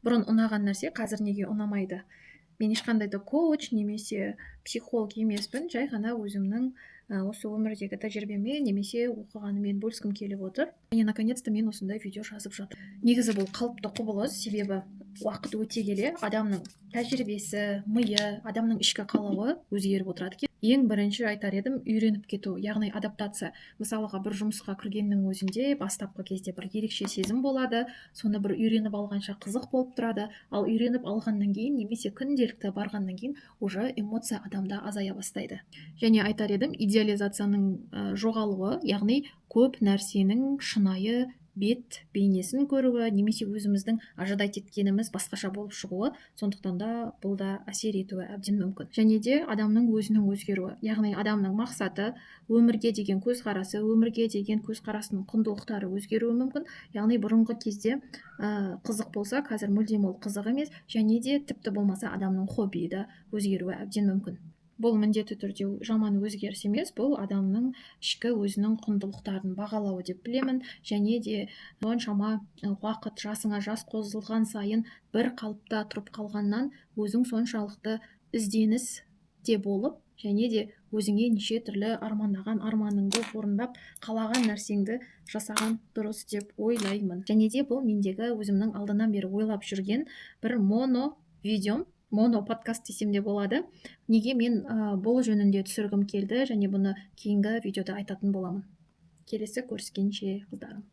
бұрын ұнаған нәрсе қазір неге ұнамайды? Мен ешқандай да коуч немесе психолог емеспін, жай ғана өзімнің осы өмірдегі тәжірибемен немесе оқығанымен бөліскім келіп отыр. Және наконец-то мен осындай видео жазып жатырмын. Негізі бұл қалыпты құбылыс, себебі уақыт өте келе адамның тәжірибесі, миы, адамның ішкі қалауы өзгеріп отырады екен. Ең бірінші айтар едім, үйреніп кету, яғни адаптация. Мысалға, бір жұмысқа кіргеннің өзінде бастапқы кезде бір ерекше сезім болады, соны бір үйреніп алғанша қызық болып тұрады, ал үйреніп алғаннан кейін немесе күнделікті барғаннан кейін уже эмоция адамда азая бастайды. Және айтар едім, идеализацияның жоғалуы, яғни көп нәрсенің шынайы бет бейнесін көруі немесе өзіміздің ожидать еткеніміз басқаша болып шығуы, сондықтан да бұл да әсер етуі әбден мүмкін. Және де адамның өзінің өзгеруі, яғни адамның мақсаты, өмірге деген көзқарасы, өмірге деген көзқарасының құндылықтары өзгеруі мүмкін. Яғни бұрынғы кезде қызық болса, қазір мүлдем ол қызық емес, және де тіпті болмаса адамның хоббиі де өзгеруі әбден мүмкін. Бұл міндетті түрде жаман өзгеріс емес, бұл адамның ішкі өзінің құндылықтарын бағалауы деп білемін. Және де соншама уақыт, жасыңа жас қосылған сайын бір қалыпта тұрып қалғаннан өзің соншалықты ізденісте болып, және де өзіңе неше түрлі армандаған арманыңды орындап, қалаған нәрсеңді жасаған дұрыс деп ойлаймын. Және де бұл мендегі өзімнің алдынан бері ойлап жүрген бір моно подкаст десем де болады. Неге мен бұл жөнінде түсіргім келді, және бұны кейінгі видеода айтатын боламын. Келесі көріскенше, қыздарым.